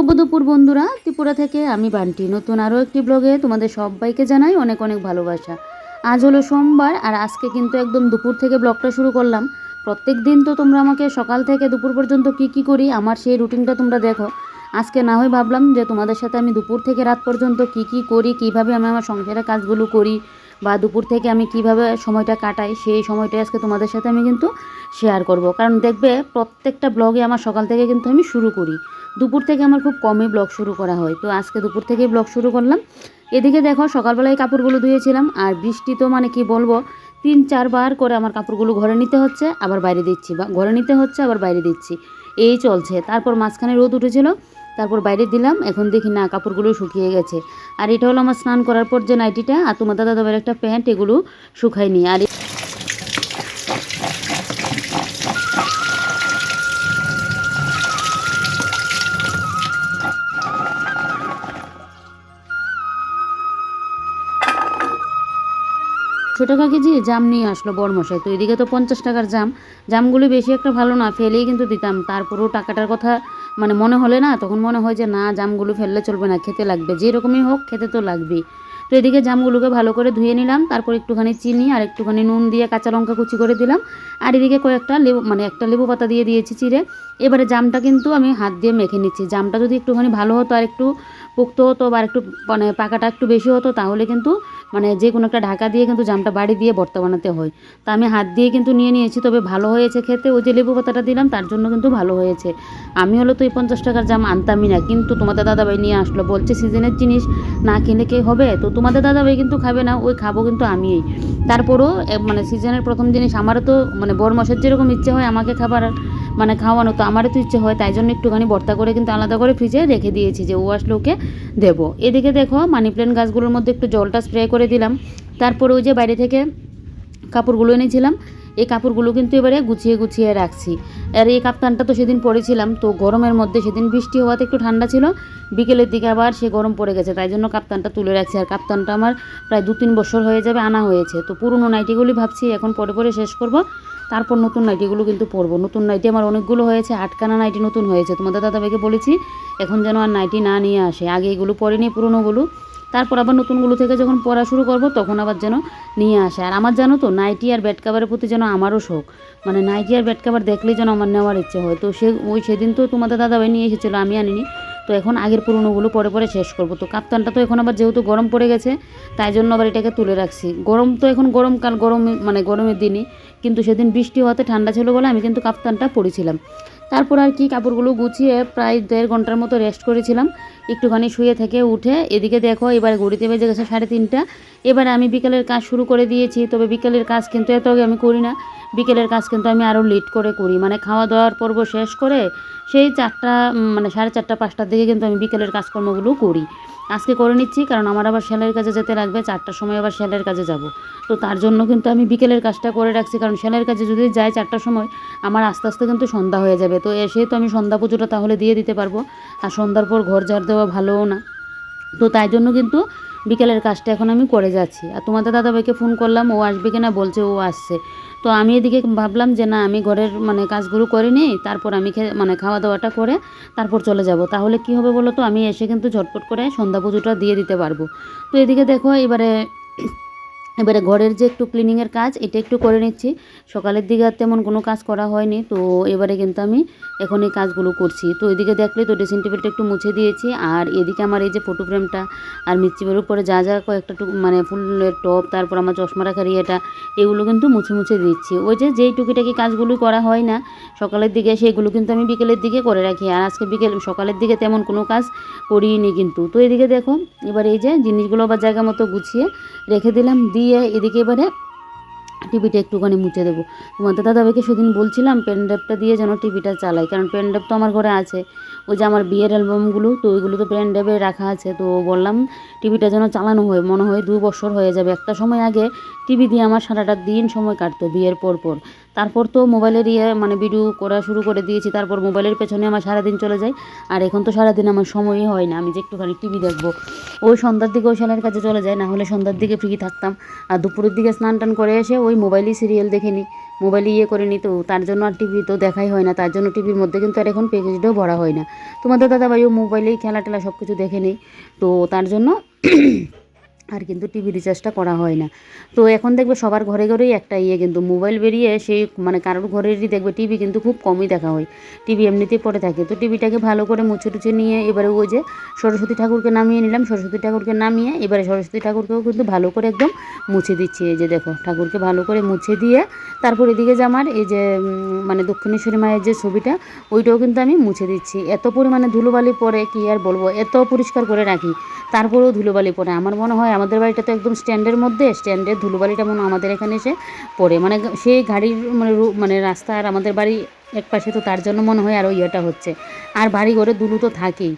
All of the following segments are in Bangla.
শুভ দুপুর বন্ধুরা, ত্রিপুরা থেকে আমি বান্টি নতুন আরও একটি ব্লগে তোমাদের সবাইকে জানাই অনেক অনেক ভালোবাসা। আজ হলো সোমবার আর আজকে কিন্তু একদম দুপুর থেকে ব্লগটা শুরু করলাম। প্রত্যেক দিন তো তোমরা আমাকে সকাল থেকে দুপুর পর্যন্ত কি করি আমার সেই রুটিনটা তোমরা দেখো। আজকে না হয় ভাবলাম যে তোমাদের সাথে আমি দুপুর থেকে রাত পর্যন্ত কি করি, কিভাবে আমি আমার সংসারের কাজগুলো করি বা দুপুর থেকে আমি কিভাবে সময়টা কাটাই, সেই সময়টা আজকে তোমাদের সাথে আমি কিন্তু শেয়ার করব। কারণ দেখবে প্রত্যেকটা ব্লগে আমার সকাল থেকে কিন্তু আমি শুরু করি, দুপুর থেকে আমার খুব কমই ব্লগ শুরু করা হয়। তো আজকে দুপুর থেকেই ব্লগ শুরু করলাম। এদিকে দেখো সকালবেলায় কাপড়গুলো ধুয়েছিলাম আর বৃষ্টি তো মানে কি বলবো, 3-4 বার করে আমার কাপড়গুলো ঘরে নিতে হচ্ছে আবার বাইরে দিচ্ছি, বা ঘরে নিতে হচ্ছে আবার বাইরে দিচ্ছি, এই চলছে। তারপর মাঝখানে রোদ উঠেছিল, তারপর বাইরে দিলাম, এখন দেখি না কাপড়গুলো শুকিয়ে গেছে। আর এটা হলো আমার স্নান করার পর যে নাইটিটা আর তোমার দাদাভাইয়ের একটা প্যান্ট, এগুলো শুকায়নি। আর টাকা কেজি জাম নিয়ে আসলো বড়মশাই। তো এদিকে তো 50 টাকার জাম, জামগুলো বেশি একটা ভালো না, ফেলেই কিন্তু দিতাম। তারপরেও টাকাটার কথা মানে মনে হলে না, তখন মনে হয় যে না, জামগুলো ফেললে চলবে না, খেতে লাগবে, যেরকমই হোক খেতে তো লাগবেই। তো এদিকে জামগুলোকে ভালো করে ধুয়ে নিলাম, তারপর একটুখানি চিনি আর একটুখানি নুন দিয়ে কাঁচা লঙ্কা কুচি করে দিলাম। আর এদিকে কয়েকটা লেবু, মানে একটা লেবু পাতা দিয়ে দিয়েছি চিড়ে। এবারে জামটা কিন্তু আমি হাত দিয়ে মেখে নিচ্ছি। জামটা যদি একটুখানি ভালো হতো, আর একটু পোক্ত হতো বা একটু মানে পাকাটা একটু বেশি হতো, তাহলে কিন্তু মানে যে কোনো একটা ঢাকা দিয়ে কিন্তু জামটা বাড়ি দিয়ে ভর্তা বানাতে হয়। তা আমি হাত দিয়ে কিন্তু নিয়ে নিয়েছি, তবে ভালো হয়েছে খেতে। ওই যে লেবু পাতাটা দিলাম তার জন্য কিন্তু ভালো হয়েছে। আমি হলো তো এই 50 টাকার জাম আনতামই না, কিন্তু তোমাদের দাদাভাই নিয়ে আসলো, বলছে সিজনের জিনিস না কিনলে কে হবে। তো তোমাদের দাদাভাই কিন্তু খাবে না, ওই খাবো কিন্তু আমিই। তারপরও মানে সিজনের প্রথম জিনিস আমারও তো মানে বড় মাসের যেরকম ইচ্ছে হয় আমাকে খাবার মানে খাওয়ানো, তো আমারও তো ইচ্ছে হয়, তাই জন্য একটুখানি ভর্তা করে কিন্তু আলাদা করে ফ্রিজে রেখে দিয়েছি যে ও আসলে ওকে দেবো। এদিকে দেখো মানি প্ল্যান্ট গাছগুলোর মধ্যে একটু জলটা স্প্রে করে দিলাম। তারপরে ওই যে বাইরে থেকে কাপড়গুলো এনেছিলাম, এই কাপড়গুলো কিন্তু এবারে গুছিয়ে রাখছি। আর এই কাপ্তানটা তো সেদিন পরেছিলাম, তো গরমের মধ্যে সেদিন বৃষ্টি হওয়াতে একটু ঠান্ডা ছিল, বিকেলের দিকে আবার সে গরম পড়ে গেছে, তাই জন্য কাপ্তানটা তুলে রাখছি। আর কাপ্তানটা আমার প্রায় 2-3 বছর হয়ে যাবে আনা হয়েছে। তো পুরনো নাইটিগুলি ভাবছি এখন পরে শেষ করব, তারপর নতুন নাইটিগুলো কিন্তু পরবো। নতুন নাইটি আমার অনেকগুলো হয়েছে, 8খানা নাইটি নতুন হয়েছে। তোমাদের দাদাভাইকে বলেছি এখন যেন আর নাইটি না নিয়ে আসে, আগে এগুলো পরেনি পুরনোগুলো, তারপর আবার নতুনগুলো থেকে যখন পড়া শুরু করব তখন আবার যেন নিয়ে আসে। আর আমার জানো তো নাইটি আর বেড কাভারের প্রতি যেন আমারও শখ, মানে নাইটি আর বেড কাভার দেখলেই যেন আমার নেওয়ার ইচ্ছে হয়। তো সেদিন তো তোমাদের দাদাভাই নিয়ে এসেছিলো, আমি আনিনি। তো এখন আগের পুরনোগুলো পরে শেষ করব। তো কাপ্তানটা তো এখন আবার যেহেতু গরম পড়ে গেছে, তাই জন্য আবার এটাকে তুলে রাখছি। গরম তো এখন গরমকাল, মানে গরমের দিনই, কিন্তু সেদিন বৃষ্টি হওয়াতে ঠান্ডা ছিল বলে আমি কিন্তু কাপ্তানটা পরেছিলাম। তারপর আর কি কাপড়গুলো গুছিয়ে প্রায় 1.5 ঘন্টার মতো রেস্ট করেছিলাম, একটুখানি শুয়ে থেকে উঠে এদিকে দেখো এবার ঘড়িতে বেজে গেছে 3:30। এবার আমি বিকেলের কাজ শুরু করে দিয়েছি, তবে বিকেলের কাজ কিন্তু এত আগে আমি করি না, বিকেলের কাজ কিন্তু আমি আরও লেট করে করি, মানে খাওয়া দাওয়ার পর্ব শেষ করে সেই 4টা মানে 4:30-5টার দিকে কিন্তু আমি বিকেলের কাজকর্মগুলো করি। আজকে করে নিচ্ছি কারণ আমার আবার সেলাইয়ের কাজে যেতে লাগবে, 4টার সময় আবার সেলাইয়ের কাজে যাব। তো তার জন্য কিন্তু আমি বিকেলের কাজটা করে রাখছি, কারণ সেলাইয়ের কাজে যদি যাই 4টার সময় আমার আস্তে আস্তে কিন্তু সন্ধ্যা হয়ে যাবে। তো এসে তো আমি সন্ধ্যা পুজোটা তাহলে দিয়ে দিতে পারবো, আর সন্ধ্যার পর ঘর ঝাড় দেওয়া ভালোও না। তো তাই জন্য কিন্তু বিকেলের কাজটা এখন আমি করে যাচ্ছি। আর তোমাদের দাদাভাইকে ফোন করলাম, ও আসবে কিনা, বলছে ও আসছে। তো আমি এদিকে ভাবলাম যে না, আমি ঘরের মানে কাজগুলো করে নিই, তারপর আমি মানে খাওয়া দাওয়াটা করে তারপর চলে যাব। তাহলে কি হবে বলো তো, আমি এসে কিন্তু ঝটপট করে সন্ধ্যা পুজোটা দিয়ে দিতে পারবো। তো এদিকে দেখো এবারে ঘরের যে একটু ক্লিনিংয়ের কাজ এটা একটু করে নিচ্ছি। সকালের দিকে আর তেমন কোনো কাজ করা হয়নি, তো এবারে কিন্তু আমি এখন এই কাজগুলো করছি। তো এদিকে দেখলে তো ড্রেসিং টেবিলটা একটু মুছে দিয়েছি, আর এদিকে আমার এই যে ফটো ফ্রেমটা আর মিষ্টিবের উপরে যা কয়েকটা মানে ফুলের টপ, তারপর আমার চশমা রাখার ইয়েটা, এগুলো কিন্তু মুছে দিচ্ছি। ওই যেই টুকিটাকি কাজগুলো করা হয় না সকালের দিকে, সেইগুলো কিন্তু আমি বিকেলের দিকে করে রাখি। আর আজকে সকালের দিকে তেমন কোনো কাজ করিনি কিন্তু। তো এদিকে দেখো এবার এই যে জিনিসগুলো আবার জায়গা মতো গুছিয়ে রেখে দিলাম, দিয়ে এদিকে এবারে টিভিটা একটুখানি মুছে দেবো। তোমাদের দাদাভাইকে সেদিন বলছিলাম পেন ড্রাইভটা দিয়ে যেন টিভিটা চালাই, কারণ পেন ড্রাইভ তো আমার ঘরে আছে, ওই যে আমার বিয়ের অ্যালবামগুলো, তো ওইগুলো তো পেন ড্রাইভে রাখা আছে। তো বললাম টিভিটা যেন চালানো হয়, মনে হয় 2 বছর হয়ে যাবে। একটা সময় আগে টিভি দিয়ে আমার সারাটা দিন সময় কাটতো বিয়ের পর। তারপর তো মোবাইলের মানে ভিডিও করা শুরু করে দিয়েছি, তারপর মোবাইলের পেছনে আমার সারাদিন চলে যায়। আর এখন তো সারাদিন আমার সময়ই হয় না আমি যে একটুখানি টিভি দেখবো। ওই সন্ধ্যার দিকে ওই সেলাইয়ের কাজে চলে যায়, না হলে সন্ধ্যার দিকে ফ্রি থাকতাম। আর দুপুরের দিকে স্নান টান করে এসে ওই মোবাইলেই সিরিয়াল দেখে নিই, মোবাইলে করে নিই। তো তার জন্য আর টিভি তো দেখাই হয় না, তার জন্য টিভির মধ্যে কিন্তু আর এখন প্যাকেজটাও ভরা হয় না। তোমাদের দাদাভাইও মোবাইলেই খেলা টেলা সব কিছু দেখে নেই, তো তার জন্য আর কিন্তু টিভি রিচার্জটা করা হয় না। তো এখন দেখবে সবার ঘরে ঘরেই একটা কিন্তু মোবাইল বেরিয়ে সেই মানে কারোর ঘরেরই দেখবে টিভি কিন্তু খুব কমই দেখা হয়, টিভি এমনিতেই পড়ে থাকে। তো টিভিটাকে ভালো করে মুছে টুছে নিয়ে এবারে ওই যে সরস্বতী ঠাকুরকে নামিয়ে নিলাম, সরস্বতী ঠাকুরকে নামিয়ে এবারে সরস্বতী ঠাকুরকেও কিন্তু ভালো করে একদম মুছে দিচ্ছি। এই যে দেখো ঠাকুরকে ভালো করে মুছে দিয়ে তারপর এদিকে যে আমার এই যে মানে দক্ষিণেশ্বরী মায়ের যে ছবিটা ওইটাও কিন্তু আমি মুছে দিচ্ছি। এত পরিমাণে ধুলোবালি পড়ে কি আর বলবো, এত পরিষ্কার করে রাখি তারপরেও ধুলোবালি পড়ে। আমার মনে হয় আমাদের বাড়িটা তো একদম স্ট্যান্ডের মধ্যে, স্ট্যান্ডের ধুলোবালিটা মনে হয় আমাদের এখানে এসে পড়ে, মানে সেই গাড়ির মানে রাস্তা আর আমাদের বাড়ি এক পাশে, তো তার জন্য মনে হয় আরও ইয়েটা হচ্ছে। আর বাড়ি ঘরে ধুলো তো থাকেই,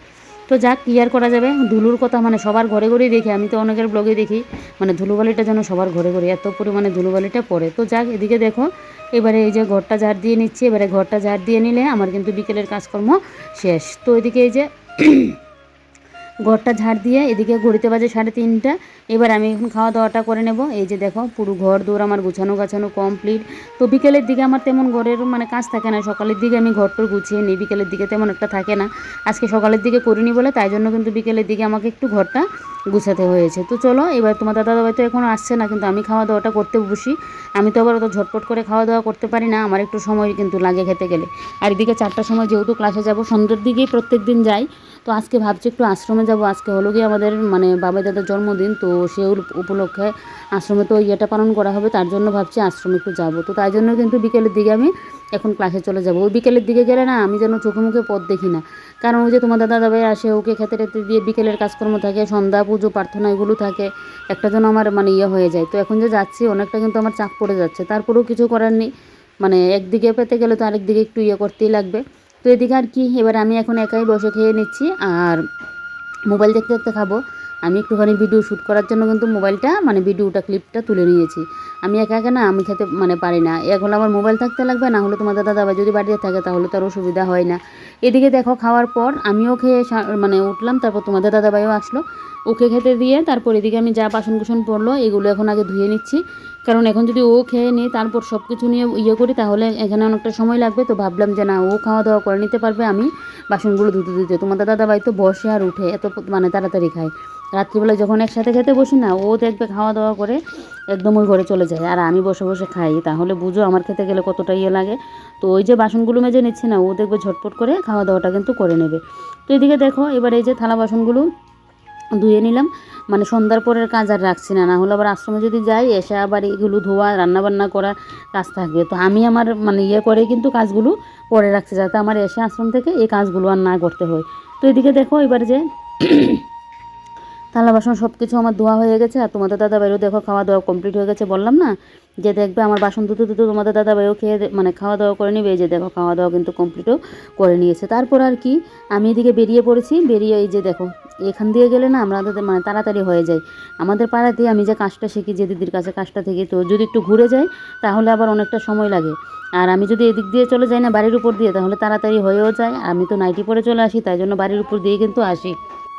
তো যাক কী আর করা যাবে। ধুলোর কথা মানে সবার ঘরে ঘরেই দেখি, আমি তো অনেকের ব্লগে দেখি মানে ধুলোবালিটা যেন সবার ঘরে ঘরে এত পরিমাণে ধুলোবালিটা পড়ে। তো যাক এদিকে দেখো এবারে এই যে ঘরটা ঝাড় দিয়ে নিচ্ছি, এবারে ঘরটা ঝাড় দিয়ে নিলে আমার কিন্তু বিকেলের কাজকর্ম শেষ। তো এদিকে এই যে ঘরটা ঝাড় দিয়ে এদিকে ঘড়িতে বাজে 3:30। এবার আমি এখন খাওয়া দাওয়াটা করে নেব। এই যে দেখো পুরো ঘর দৌড় আমার গুছানো গাছানো কমপ্লিট। তো বিকেলের দিকে আমার তেমন ঘরের মানে কাজ থাকে না, সকালের দিকে আমি ঘরটা গুছিয়ে নিই, বিকেলের দিকে তেমন একটা থাকে না। আজকে সকালের দিকে করিনি বলে তাই জন্য কিন্তু বিকেলের দিকে আমাকে একটু ঘরটা গুছাতে হয়েছে। তো চলো এবার তোমার দাদাভাই তো এখনও আসছে না, কিন্তু আমি খাওয়া দাওয়াটা করতে বসি। আমি তো আবার অত ঝটপট করে খাওয়া দাওয়া করতে পারি না, আমার একটু সময় কিন্তু লাগে খেতে গেলে। আর এদিকে 4টার সময় যেহেতু ক্লাসে যাব, সন্ধ্যের দিকেই প্রত্যেক দিন যাই, তো আজকে ভাবছি একটু আশ্রমে যাব। আজকে হলো গিয়ে আমাদের মানে বাবা দাদার জন্মদিন, তো সে উপলক্ষে আশ্রমে তো ইয়েটা পালন করা হবে, তার জন্য ভাবছি আশ্রমে একটু যাব। তো তাই জন্য কিন্তু বিকেলের দিকে আমি এখন ক্লাসে চলে যাব। ওই বিকেলের দিকে গেলে না আমি যেন চোখে মুখে পথ দেখি না, কারণ ওই যে তোমার দাদাভাই আসে, ওকে খেতে টেতে দিয়ে বিকেলের কাজকর্ম থাকে, সন্ধ্যা পুজো প্রার্থনা এগুলো থাকে, একটা যেন আমার মানে হয়ে যায়। তো এখন যে যাচ্ছি অনেকটা কিন্তু আমার চাপ পড়ে যাচ্ছে, তারপরেও কিছু করার নেই, মানে একদিকে পেতে গেলে তো আরেকদিকে একটু করতেই লাগবে। তো এদিকে আর কি, এবার আমি এখন একাই বসে খেয়ে নিচ্ছি আর মোবাইল দেখতে দেখতে খাবো। আমি একটুখানি ভিডিও শ্যুট করার জন্য কিন্তু মোবাইলটা মানে ভিডিওটা ক্লিপটা তুলে নিয়েছি। আমি একা একা না আমি খেতে মানে পারি না, এক হলে আমার মোবাইল থাকতে লাগবে, না হলে তোমাদের দাদাভাই যদি বাড়িতে থাকে তাহলে তার অসুবিধা হয় না। এদিকে দেখো খাওয়ার পর আমিও খেয়ে মানে উঠলাম, তারপর তোমাদের দাদাভাইও আসলো, ওকে খেতে দিয়ে তারপর এদিকে আমি যা বাসন কুসন পড়লো এগুলো এখন আগে ধুয়ে নিচ্ছি, কারণ এখন যদি ও খেয়ে নিই তারপর সব কিছু নিয়ে করি তাহলে এখানে অনেকটা সময় লাগবে। তো ভাবলাম যে না, ও খাওয়া দাওয়া করে নিতে পারবে, আমি বাসনগুলো ধুতে দিতে। তোমাদের দাদাভাই তো বসে আর উঠে এত মানে তাড়াতাড়ি খায়, রাত্রিবেলায় যখন একসাথে খেতে বসি না, ও দেখবে খাওয়া দাওয়া করে একদম ওই ঘরে চলে যায় আর আমি বসে বসে খাই, তাহলে বুঝো আমার খেতে গেলে কতটা লাগে। তো ওই যে বাসনগুলো মেজে নিচ্ছে না, ও দেখবে ঝটপট করে খাওয়া দাওয়াটা কিন্তু করে নেবে। তো এদিকে দেখো এবার এই যে থালা বাসনগুলো ধুয়ে নিলাম, মানে সন্ধ্যার পরের কাজ আর রাখছি না, না হলে আবার আশ্রমে যদি যাই এসে আবার এগুলো ধোয়া রান্নাবান্না করার কাজ থাকবে। তো আমি আমার মানে করে কিন্তু কাজগুলো পরে রাখছি, যাতে আমার এসে আশ্রম থেকে এই কাজগুলো আর না করতে হয়। তো এদিকে দেখো এবার যে থালা বাসন সব কিছু আমার ধোয়া হয়ে গেছে, আর তোমাদের দাদাভাইও দেখো খাওয়া দাওয়া কমপ্লিট হয়ে গেছে। বললাম না যে দেখবে আমার বাসন ধুতে ধুতে তোমাদের দাদাভাইও খেয়ে মানে খাওয়া দাওয়া করে নিবে। এই যে দেখো খাওয়া দাওয়া কিন্তু কমপ্লিটও করে নিয়েছে। তারপর আর কি আমি এদিকে বেরিয়ে পড়েছি, বেরিয়ে এই যে দেখো এখান দিয়ে গেলে না আমাদের মানে তাড়াতাড়ি হয়ে যায়। আমাদের পাড়াতে আমি যে কাজটা শিখি যে দিদির কাছে কাজটা থেকে, তো যদি একটু ঘুরে যাই তাহলে আবার অনেকটা সময় লাগে। আর আমি যদি এদিক দিয়ে চলে যাই না বাড়ির উপর দিয়ে, তাহলে তাড়াতাড়ি হয়েও যায়। আমি তো নাইটি পরে চলে আসি, তাই জন্য বাড়ির উপর দিয়ে কিন্তু আসি,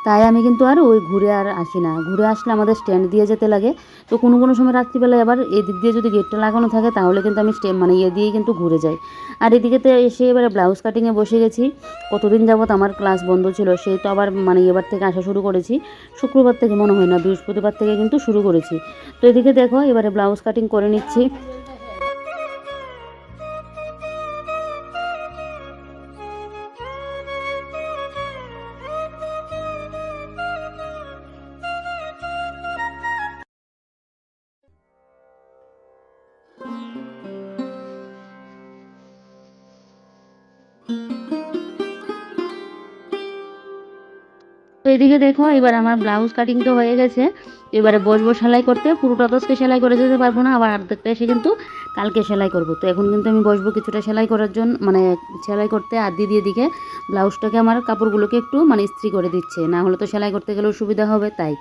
তাই আমি কিন্তু আর ওই ঘুরে আর আসি না। ঘুরে আসলে আমাদের স্ট্যান্ড দিয়ে যেতে লাগে। তো কোনো কোনো সময় রাত্রিবেলায় আবার এদিক দিয়ে যদি গেটটা লাগানো থাকে তাহলে কিন্তু আমি মানে দিয়েই কিন্তু ঘুরে যাই। আর এদিকে তো এসে এবারে ব্লাউজ কাটিংয়ে বসে গেছি। কতদিন যাবত আমার ক্লাস বন্ধ ছিল, সেই তো আবার মানে এবার থেকে আসা শুরু করেছি। শুক্রবার থেকে মনে হয় না, বৃহস্পতিবার থেকে কিন্তু শুরু করেছি। তো এদিকে দেখো এবারে ব্লাউজ কাটিং করে নিচ্ছি। তো এদিকে দেখো এবার আমার ব্লাউজ কাটিং তো হয়ে গেছে, এবারে বসবো সেলাই করতে। পুরোটা তো আজকে সেলাই করে যেতে পারবো না, আবার অর্ধেকটা এসে কিন্তু কালকে সেলাই করব। তো এখন কিন্তু আমি বসবো কিছুটা সেলাই করার জন্য, মানে সেলাই করতে। আর দিদি এদিকে ব্লাউজটাকে আমার কাপড়গুলোকে একটু মানে ইস্ত্রি করে দিচ্ছে, না হলে তো সেলাই করতে গেলেও সুবিধা হবে তাই।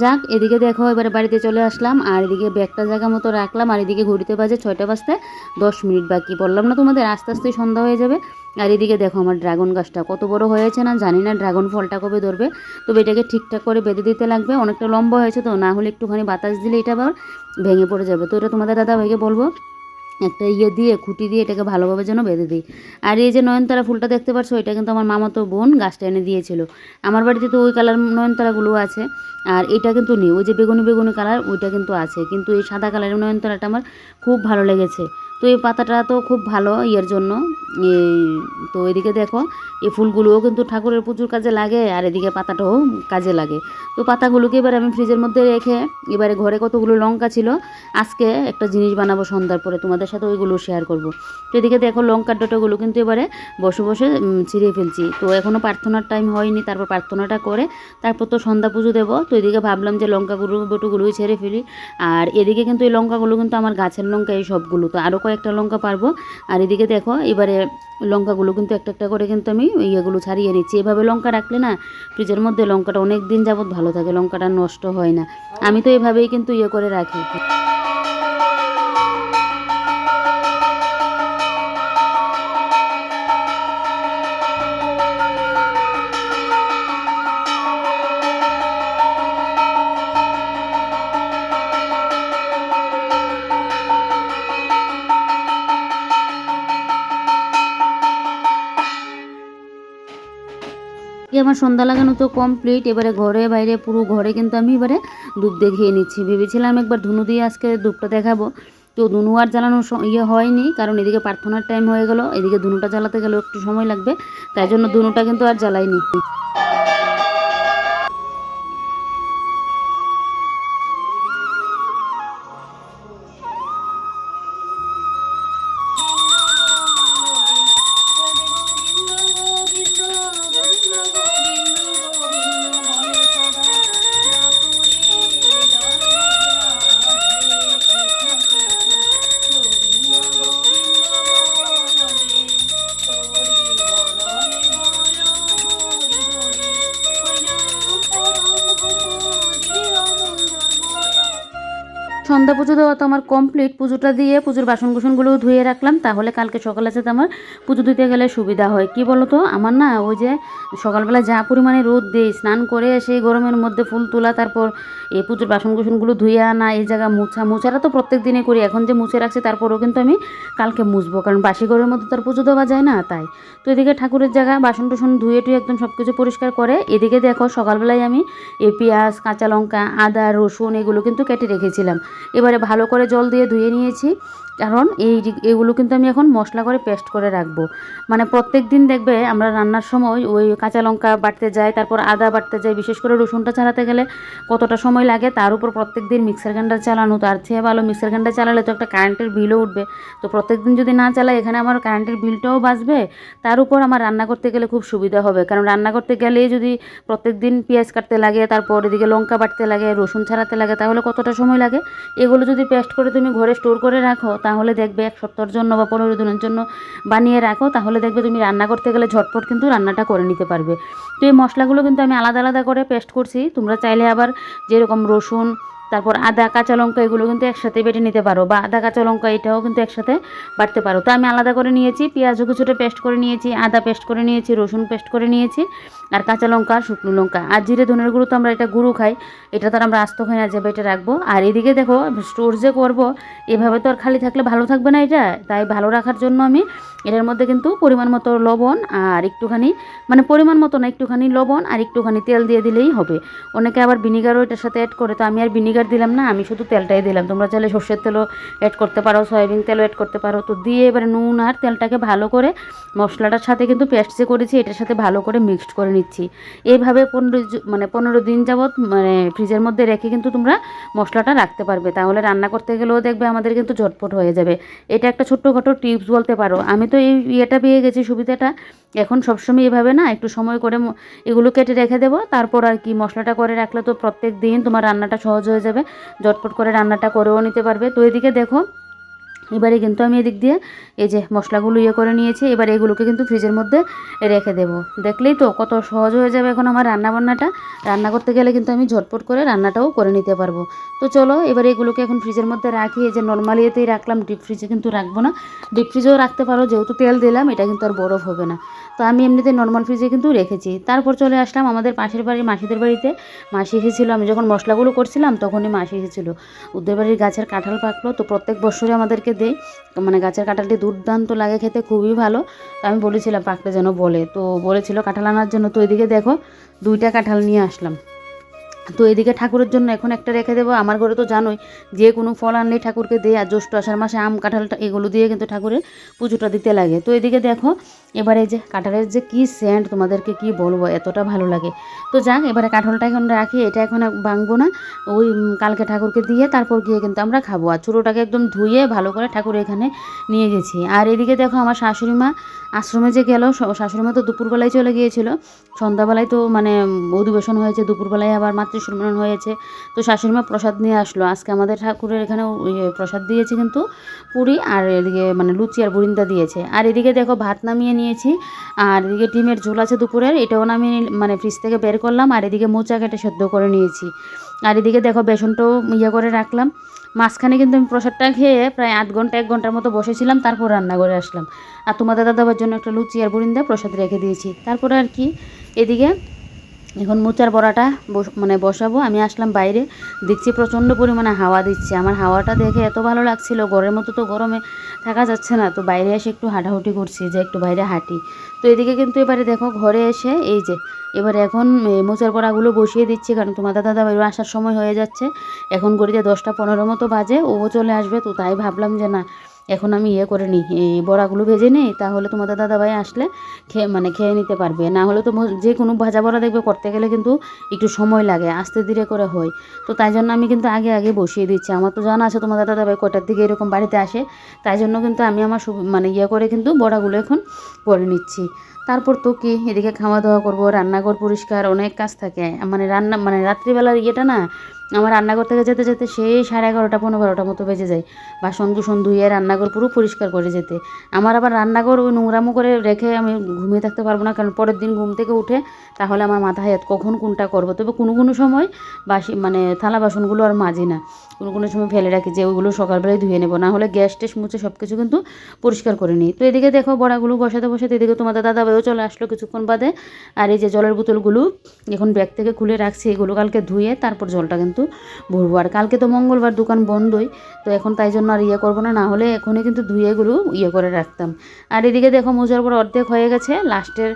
যাক, এদিকে দেখো এবারে বাড়িতে চলে আসলাম, আর এদিকে ব্যাগটা জায়গা মতো রাখলাম, আর এদিকে ঘড়িতে বাজে 6টা বাজতে 10 মিনিট বাকি। বললাম না তোমাদের আস্তে আস্তে সন্ধ্যা হয়ে যাবে। আর এদিকে দেখো আমার ড্রাগন গাছটা কত বড় হয়েছে না জানি না, ড্রাগন ফলটা কবে ধরবে। তবে এটাকে ঠিকঠাক করে বেঁধে দিতে লাগবে, অনেকটা লম্বা হয়েছে তো, না হলে একটুখানি বাতাস দিলে এটা আবার ভেঙে পড়ে যাবে। তো এটা তোমাদের দাদা ভাইকে বলবো একটা দিয়ে খুঁটি দিয়ে এটাকে ভালোভাবে যেন বেঁধে দিই। আর এই যে নয়নতারা ফুলটা দেখতে পাচ্ছ, এটা কিন্তু আমার মামাতো বোন গাছটা এনে দিয়েছিল। আমার বাড়িতে তো ওই কালার নয়নতারাগুলো আছে, আর এটা কিন্তু নেই। ওই যে বেগুনি বেগুনি কালার ওইটা কিন্তু আছে, কিন্তু এই সাদা কালারের নয়নতারাটা আমার খুব ভালো লেগেছে। তো এই পাতাটা তো খুব ভালো ইয়ের জন্য। তো এদিকে দেখো এই ফুলগুলোও কিন্তু ঠাকুরের প্রচুর কাজে লাগে, আর এদিকে পাতাটাও কাজে লাগে। তো পাতাগুলোকে এবার আমি ফ্রিজের মধ্যে রেখে এবারে ঘরে কতগুলো লঙ্কা ছিল, আজকে একটা জিনিস বানাবো সন্ধ্যার পরে, তোমাদের সাথে ওইগুলো শেয়ার করব। তো এদিকে দেখো লঙ্কার ডোটাগুলো কিন্তু এবারে বসে বসে ছিঁড়ে ফেলছি। তো এখনও প্রার্থনার টাইম হয়নি, তারপর প্রার্থনাটা করে তারপর তো সন্ধ্যা পুজো দেবো। তো এদিকে ভাবলাম যে লঙ্কাগুলো বটুগুলোই ছেড়ে ফেলি। আর এদিকে কিন্তু এই লঙ্কাগুলো কিন্তু আমার গাছের লঙ্কা এই সবগুলো, তো আরও কয়েকটা লঙ্কা পারবো। আর এদিকে দেখো এবারে লঙ্কাগুলো কিন্তু একটা একটা করে কিন্তু আমি ইয়েগুলো ছাড়িয়ে নিচ্ছি। এভাবে লঙ্কা রাখলে না ফ্রিজের মধ্যে লঙ্কাটা অনেক দিন যাবত ভালো থাকে, লঙ্কাটা নষ্ট হয় না। আমি তো এভাবেই কিন্তু ইয়ে করে রাখি। আমার সন্ধ্যা লাগানো তো কমপ্লিট। এবারে ঘরে বাইরে পুরো ঘরে কিন্তু আমি এবারে ধূপ দেখিয়ে নিচ্ছি। ভেবেছিলাম একবার ধুনু দিয়ে আজকে ধূপটা দেখাবো, তো ধুনু আর জ্বালানোর ইয়ে হয়নি, কারণ এদিকে প্রার্থনার টাইম হয়ে গেল, এদিকে ধুনুটা জ্বালাতে গেলেও একটু সময় লাগবে, তাই জন্য ধুনুটা কিন্তু আর জ্বালাইনি। সন্ধ্যা পুজো দেওয়া তো আমার কমপ্লিট। পুজোটা দিয়ে পুজোর বাসন কুসনগুলোও ধুয়ে রাখলাম, তাহলে কালকে সকালে যাতে আমার পুজো দিতে গেলে সুবিধা হয়। কি বলো তো, আমার না ওই যে সকালবেলা যা পরিমাণে রোদ দেই, স্নান করে সেই গরমের মধ্যে ফুল তোলা, তারপর এই পুজোর বাসন কুসনগুলো ধুয়ে আনা, এই জায়গা মোছাটা তো প্রত্যেক দিনে করি, এখন যে মুছে রাখছি তারপরেও কিন্তু আমি কালকে মুছবো, কারণ বাসি ঘরের মধ্যে তো আর পুজো দেওয়া যায় না তাই। তো এদিকে ঠাকুরের জায়গা বাসন টুসন ধুয়ে টুয়ে একদম সব কিছু পরিষ্কার করে এদিকে দেখো সকালবেলায় আমি এই পেঁয়াজ, কাঁচা লঙ্কা, আদা, রসুন এগুলো কিন্তু কেটে রেখেছিলাম। এবারে ভালো করে জল দিয়ে ধুয়ে নিয়েছি, কারণ এগুলো কিন্তু আমি এখন মশলা করে পেস্ট করে রাখবো। মানে প্রত্যেক দিন দেখবে আমরা রান্নার সময় ওই কাঁচা লঙ্কা বাটতে যাই, তারপর আদা বাটতে যাই, বিশেষ করে রসুনটা ছাড়াতে গেলে কতটা সময় লাগে, তার উপর প্রত্যেক দিন মিক্সার গ্রাইন্ডার চালানো, তার চেয়ে ভালো মিক্সার গ্রাইন্ডার চালালে তো একটা কারেন্টের বিলও উঠবে। তো প্রত্যেক দিন যদি না চালাই, এখানে আমার কারেন্টের বিলটাও বাঁচবে, তার উপর আমার রান্না করতে গেলে খুব সুবিধা হবে। কারণ রান্না করতে গেলে যদি প্রত্যেক দিন পেঁয়াজ কাটতে লাগে, তারপর এদিকে লঙ্কা বাটতে লাগে, রসুন ছাড়াতে লাগে, তাহলে কতটা সময় লাগে। এগুলো যদি পেস্ট করে তুমি ঘরে স্টোর করে রাখো, তাহলে দেখবে এক সপ্তাহের জন্য বা 15 দিনের জন্য বানিয়ে রাখো, তাহলে দেখবে তুমি রান্না করতে গেলে ঝটপট কিন্তু রান্নাটা করে নিতে পারবে। তো এই মশলাগুলো কিন্তু আমি আলাদা আলাদা করে পেস্ট করছি। তোমরা চাইলে আবার যেরকম রসুন, তারপর আদা, কাঁচা লঙ্কা এগুলো কিন্তু একসাথে বেটে নিতে পারো, বা আদা কাঁচা লঙ্কা এটাও কিন্তু একসাথে বাটতে পারো। তো আমি আলাদা করে নিয়েছি, পেঁয়াজও কিছুটা পেস্ট করে নিয়েছি, আদা পেস্ট করে নিয়েছি, রসুন পেস্ট করে নিয়েছি, আর কাঁচা লঙ্কা, শুকনো লঙ্কা আর জিরে ধনের গুঁড়ো তো আমরা এটা গুঁড়ো খাই, এটা তো আর আমরা আস্ত খাই না যে বেটে রাখবো। আর এদিকে দেখো স্টোর যে করবো, এভাবে তো আর খালি থাকলে ভালো থাকবে না এটা, তাই ভালো রাখার জন্য আমি এটার মধ্যে কিন্তু পরিমাণ মতো লবণ আর একটুখানি, মানে পরিমাণ মতো না, একটুখানি লবণ আর একটুখানি তেল দিয়ে দিলেই হবে। অনেকে আবার ভিনিগারও এটার সাথে অ্যাড করে, তো আমি আর ভিনিগার দিলাম না, আমি শুধু তেলটাই দিলাম। তোমরা চাইলে সর্ষের তেলও অ্যাড করতে পারো, সয়াবিন তেলও অ্যাড করতে পারো। তো দিয়ে এবারে নুন আর তেলটাকে ভালো করে মশলাটার সাথে কিন্তু পেস্ট যে করেছি এটার সাথে ভালো করে মিক্সড করে নিচ্ছি। এইভাবে 15 দিন যাবৎ মানে ফ্রিজের মধ্যে রেখে কিন্তু তোমরা মশলাটা রাখতে পারবে, তাহলে রান্না করতে গেলেও দেখবে আমাদের কিন্তু ঝটপট হয়ে যাবে। এটা একটা ছোট্টখাটো টিপস বলতে পারো। আমি তো এই ইয়েটা পেয়ে গেছি, সুবিধাটা। এখন সবসময় এভাবে না একটু সময় করে এগুলো কেটে রেখে দেবো, তারপর আর কি মশলাটা করে রাখলে তো প্রত্যেক দিন তোমার রান্নাটা সহজ হয়ে যাবে, ঝটপট করে রান্নাটা করেও নিতে পারবে। তো এদিকে দেখো এবারে কিন্তু আমি এদিক দিয়ে এই যে মশলাগুলো করে নিয়েছি। এবার এগুলোকে কিন্তু ফ্রিজের মধ্যে রেখে দেব। দেখলেই তো কত সহজ হয়ে যাবে এখন আমার রান্নাবান্নাটা। রান্না করতে গেলে কিন্তু আমি ঝটপট করে রান্নাটাও করে নিতে পারবো। তো চলো এবার এগুলোকে এখন ফ্রিজের মধ্যে রাখি। এই যে নর্মালি এতেই রাখলাম, ডিপ ফ্রিজে কিন্তু রাখবো না। ডিপ ফ্রিজেও রাখতে পারো, যেহেতু তেল দিলাম এটা কিন্তু আর বরফ হবে না। তো আমি এমনিতে নর্মাল ফ্রিজে কিন্তু রেখেছি। তারপর চলে আসলাম আমাদের পাশের বাড়ির মাসিদের বাড়িতে। মাসি এসেছিলো, আমি যখন মশলাগুলো করছিলাম তখনই মাসি এসেছিলো। ওদের বাড়ির গাছের কাঁঠাল পাকলো, তো প্রত্যেক বছরে আমাদেরকে দেয়। মানে গাছের কাঁঠালটি দুর্দান্ত লাগে খেতে, খুবই ভালো। তো আমি বলেছিলাম পাকলে যেন বলে, তো বলেছিল কাঁঠাল আনার জন্য। তো এদিকে দেখো 2টা কাঁঠাল নিয়ে আসলাম। তো এদিকে ঠাকুরের জন্য এখন একটা রেখে দেবো। আমার ঘরে তো জানোই যে কোনো ফল আনলেই ঠাকুরকে দেয়, আর জ্যৈষ্ঠ আষাঢ় মাসে আম কাঁঠালটা এগুলো দিয়ে কিন্তু ঠাকুরের পুজোটা দিতে লাগে। তো এদিকে দেখো এবারে যে কাঁঠালের যে কী সেন্ট, তোমাদেরকে কি বলবো, এতটা ভালো লাগে। তো যাক, এবারে কাঁঠালটা এখন রাখি, এটা এখন ভাঙবো না। ওই কালকে ঠাকুরকে দিয়ে তারপর গিয়ে কিন্তু আমরা খাবো। আর ছোটোটাকে একদম ধুয়ে ভালো করে ঠাকুর এখানে নিয়ে গেছি। আর এদিকে দেখো আমার শাশুড়ি মা আশ্রমে যে গেল, শাশুড়ি মা তো দুপুরবেলায় চলে গিয়েছিল। সন্ধ্যাবেলায় তো মানে অধিবেশন হয়েছে, দুপুরবেলায় আবার মাতৃসম্মেলন হয়েছে। তো শাশুড়ি মা প্রসাদ নিয়ে আসলো। আজকে আমাদের ঠাকুরের এখানে প্রসাদ দিয়েছে কিন্তু পুরি, আর এদিকে মানে লুচি আর বুরিন্দা দিয়েছে। আর এদিকে দেখো ভাত নামিয়ে নিয়েছি। আর এদিকে ডিমের ঝোল আছে দুপুরের, এটাও নামিয়ে মানে ফ্রিজ থেকে বের করলাম। আর এদিকে মোচা কেটে সেদ্ধ করে নিয়েছি। আর এদিকে দেখো বেসনটাও করে রাখলাম। মাঝখানে কিন্তু আমি প্রসাদটা খেয়ে প্রায় 8 ঘন্টা 1 ঘন্টার মতো বসেছিলাম, তারপর রান্না করে আসলাম। আর তোমাদের দাদাবার জন্য একটা লুচি আর বুরিন্দা প্রসাদ রেখে দিয়েছি। তারপরে আর কি এদিকে এখন মোচার বড়াটা মানে বসাবো। আমি আসলাম বাইরে, দেখছি প্রচণ্ড পরিমাণে হাওয়া দিচ্ছে। আমার হাওয়াটা দেখে এত ভালো লাগছিল, ঘরের মতো তো গরমে থাকা যাচ্ছে না। তো বাইরে এসে একটু হাঁটাহুটি করছি, যে একটু বাইরে হাঁটি। তো এদিকে কিন্তু এবারে দেখো ঘরে এসে এই যে এবারে এখন মোচার বড়াগুলো বসিয়ে দিচ্ছি, কারণ তোমার দাদা বাইরে আসার সময় হয়ে যাচ্ছে। এখন ঘড়িতে 10টা 15 মতো বাজে, ও চলে আসবে। তো তাই ভাবলাম যে না, এখন আমি করে নিই, এই বড়াগুলো ভেজে নিই, তাহলে তোমাদের দাদাভাই আসলে খেয়ে নিতে পারবে। না হলে তো যে কোনো ভাজা বড়া দেখবে করতে গেলে কিন্তু একটু সময় লাগে, আস্তে ধীরে করে হয়। তো তাই জন্য আমি কিন্তু আগে আগে বসিয়ে দিচ্ছি। আমার তো জানা আছে তোমাদের দাদাভাই কটার দিকে এরকম বাড়িতে আসে, তাই জন্য কিন্তু আমি আমার করে কিন্তু বড়াগুলো এখন করে নিচ্ছি। তারপর তো কি এদিকে খাওয়া দাওয়া করবো, রান্নাঘর পরিষ্কার, অনেক কাজ থাকে। মানে রাত্রিবেলার না আমার রান্নাঘর থেকে যেতে যেতে সেই 11:30 15 মতো বেজে যায়। বাসন কুসন ধুয়ে রান্নাঘর পুরো পরিষ্কার করে যেতে। আমার আবার রান্নাঘর ওই নোংরামো করে রেখে আমি ঘুমিয়ে থাকতে পারবো না, কারণ পরের দিন ঘুম থেকে উঠে তাহলে আমার মাথায় কখন কোনটা করবো। তবে কোনো সময় থালা বাসনগুলো আর মাজি না, কোনো সময় ফেলে রাখি যে ওইগুলো সকালবেলায় ধুয়ে নেবো, না হলে গ্যাস টেস মুছে সব কিছু কিন্তু পরিষ্কার করে নিই। তো এদিকে দেখো বড়াগুলো বসাতে বসাতে এদিকে তোমাদের দাদাভাইও চলে আসলো কিছুক্ষণ বাদে। আর এই যে জলের বোতলগুলো এখন ব্যাগ থেকে খুলে রাখছি, এগুলো কালকে ধুয়ে তারপর জলটা কিন্তু ভরবো। আর কালকে তো মঙ্গলবার, দোকান বন্ধই। তো এখন তাই জন্য আর করবো না, না হলে এখনই কিন্তু ধুয়ে এগুলো করে রাখতাম। আর এদিকে দেখো মোজার বড়া অর্ধেক হয়ে গেছে, লাস্টের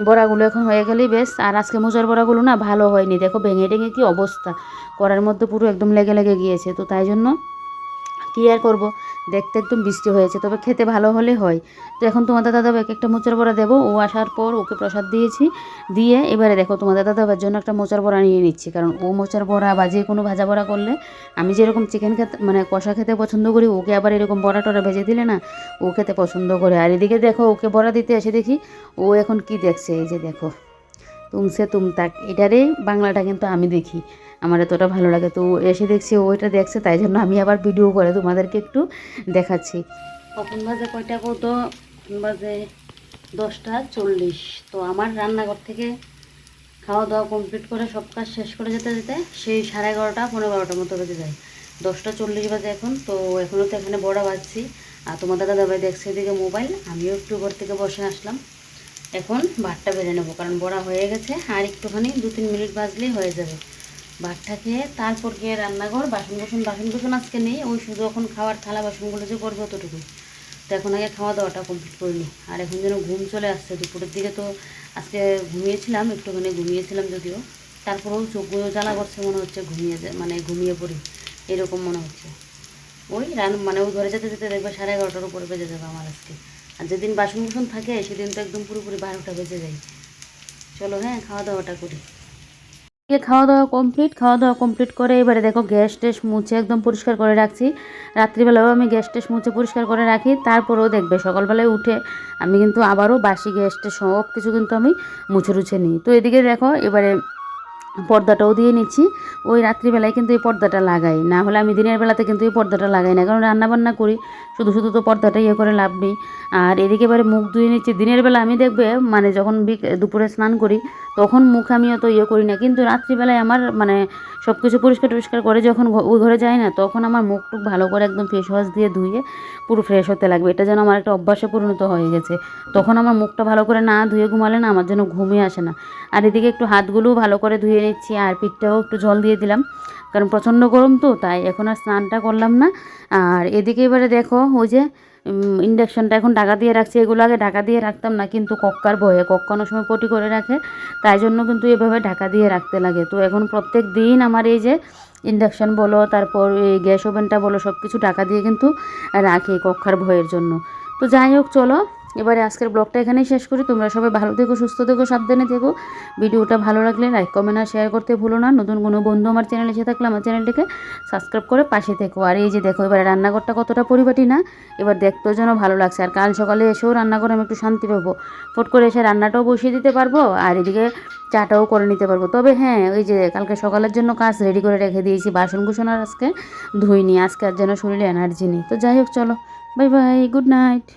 বড়াগুলো এখন হয়ে গেলেই বেশ। আর আজকে মোজার বড়াগুলো না ভালো হয়নি, দেখো ভেঙে টেঙে কি অবস্থা, করার মধ্যে পুরো একদম লেগে লেগে গিয়েছে। তো তাই জন্য কী আর করবো, দেখতে একদম বৃষ্টি হয়েছে, তবে খেতে ভালো হলে হয়। তো এখন তোমাদের দাদাভাইকে একটা মোচার বড়া দেবো, ও আসার পর ওকে প্রসাদ দিয়েছি। দিয়ে এবারে দেখো তোমাদের দাদাভাইয়ের জন্য একটা মোচার বড়া নিয়ে নিচ্ছি, কারণ ও মোচার বড়া বা যে কোনো ভাজা বড়া করলে, আমি যেরকম চিকেন খেতে কষা খেতে পছন্দ করি, ওকে আবার এরকম বড়া টড়া ভেজে দিলে না ও খেতে পছন্দ করে। আর এদিকে দেখো ওকে বড়া দিতে এসে দেখি ও এখন কি দেখছে, এই যে দেখো তুমসে তুম তাক, এটারে বাংলাটা কিন্তু আমি দেখি, আমার এতটা ভালো লাগে। তো এসে দেখছি ও এটা দেখছে, তাই জন্য আমি আবার ভিডিও করে তোমাদেরকে একটু দেখাচ্ছি। কখন বাজে কয়টা কত বাজে 10টা 40। তো আমার রান্নাঘর থেকে খাওয়া দাওয়া কমপ্লিট করে সব কাজ শেষ করে যেতে যেতে সেই 11:30 15 মতো বেজে যায়। 10টা 40 বাজে এখন। তো এখনও তো এখানে বড়া বাজছি, আর তোমাদের দাদাভাই দেখছে এদিকে মোবাইল, আমিও একটু ঘর থেকে বসে আসলাম। এখন ভাতটা বেজে নেবো, কারণ বড়া হয়ে গেছে, আর একটুখানি 2-3 মিনিট বাজলেই হয়ে যাবে। ভাতটা খেয়ে তারপর গিয়ে রান্নাঘর, বাসন কুসন আজকে নেই, ওই শুধু এখন খাওয়ার থালা বাসনগুলো যে করবো অতটুকুই। তো এখন আগে খাওয়া দাওয়াটা কমপ্লিট করিনি। আর এখন যেন ঘুম চলে আসছে, দুপুরের দিকে তো আজকে ঘুমিয়েছিলাম, একটুখানি ঘুমিয়েছিলাম যদিও, তারপরেও চোখগুলো জ্বালা করছে, মনে হচ্ছে ঘুমিয়ে পড়ি এরকম মনে হচ্ছে। ওই ওই ঘরে যেতে যেতে দেখবে 11:30 উপরে বেজে যাবে আমার আজকে। আর যেদিন বাসন কুসন থাকে সেদিন তো একদম পুরোপুরি 12টা বেজে যায়। চলো হ্যাঁ, খাওয়া দাওয়াটা করি। খাওয়া দাওয়া কমপ্লিট করে এবারে দেখো গ্যাস টেস মুছে একদম পরিষ্কার করে রাখছি। রাত্রিবেলাও আমি গ্যাস টেস মুছে পরিষ্কার করে রাখি, তারপরেও দেখবে সকালবেলায় উঠে আমি কিন্তু আবারও বাসি গ্যাস টেস সব কিছু কিন্তু আমি মুছে নিই। তো এদিকে দেখো এবারে পর্দাটাও দিয়ে নিচ্ছি। ওই রাত্রিবেলায় কিন্তু এই পর্দাটা লাগাই, না হলে আমি দিনের বেলাতে কিন্তু এই পর্দাটা লাগাই না, কারণ রান্নাবান্না করি, শুধু শুধু তো পর্দাটা ইয়ে করে লাভ নেই। আর এদিকে এবারে মুখ ধুয়ে নিচ্ছি। দিনের বেলা আমি দেখবে মানে যখন দুপুরে স্নান করি তখন মুখ আমি অত ইয়ে করি না, কিন্তু রাত্রিবেলায় আমার মানে সব কিছু পরিষ্কার টরিষ্কার করে যখন ওই ঘরে যাই না, তখন আমার মুখ টুক ভালো করে একদম ফেস ওয়াশ দিয়ে ধুয়ে পুরো ফ্রেশ হতে লাগবে। এটা যেন আমার একটা অভ্যাসে পরিণত হয়ে গেছে। তখন আমার মুখটা ভালো করে না ধুয়ে ঘুমালে না আমার যেন ঘুমই আসে না। আর এদিকে একটু হাতগুলোও ভালো করে ধুয়ে নিচ্ছি, আর পিঠটাও একটু জল দিয়ে দিলাম, কারণ প্রচণ্ড গরম তো, তাই এখন আর স্নানটা করলাম না। আর এদিকে এবারে দেখো ওই যে ইন্ডাকশানটা এখন ঢাকা দিয়ে রাখছি। এগুলো আগে ঢাকা দিয়ে রাখতাম না, কিন্তু কক্কার ভয়ে, কক্কা অনেক সময় পটি করে রাখে, তাই জন্য কিন্তু এভাবে ঢাকা দিয়ে রাখতে লাগে। তো এখন প্রত্যেক দিন আমার এই যে ইন্ডাকশান বলো, তারপর এই গ্যাস ওভেনটা বলো, সব কিছু ঢাকা দিয়ে কিন্তু রাখি কক্কার ভয়ের জন্য। তো যাই হোক, চলো এবারে আজকের ব্লগটা এখানেই শেষ করি। তোমরা সবাই ভালো থেকো, সুস্থ থেকো, সাবধানে থেকো। ভিডিওটা ভালো লাগলে লাইক কমেন্ট আর শেয়ার করতে ভুলো না। নতুন কোনো বন্ধু আমার চ্যানেলে এসে থাকলে আমার চ্যানেলটিকে সাবস্ক্রাইব করে পাশে থেকো। আর এই যে দেখো এবারে রান্নাঘরটা কতটা পরিপাটি না, এবার দেখতেও যেন ভালো লাগছে। আর কাল সকালে এসেও রান্না করে আমি একটু শান্তি পাবো, ফট করে এসে রান্নাটাও বসিয়ে দিতে পারবো, আর এদিকে চাটাও করে নিতে পারবো। তবে হ্যাঁ, ওই যে কালকে সকালের জন্য কাজ রেডি করে রেখে দিয়েছি, বাসন কুসন আর আজকে ধুইনি, আজকে আর যেন শরীরে এনার্জি নেই। তো যাই হোক, চলো বাই বাই, গুড নাইট।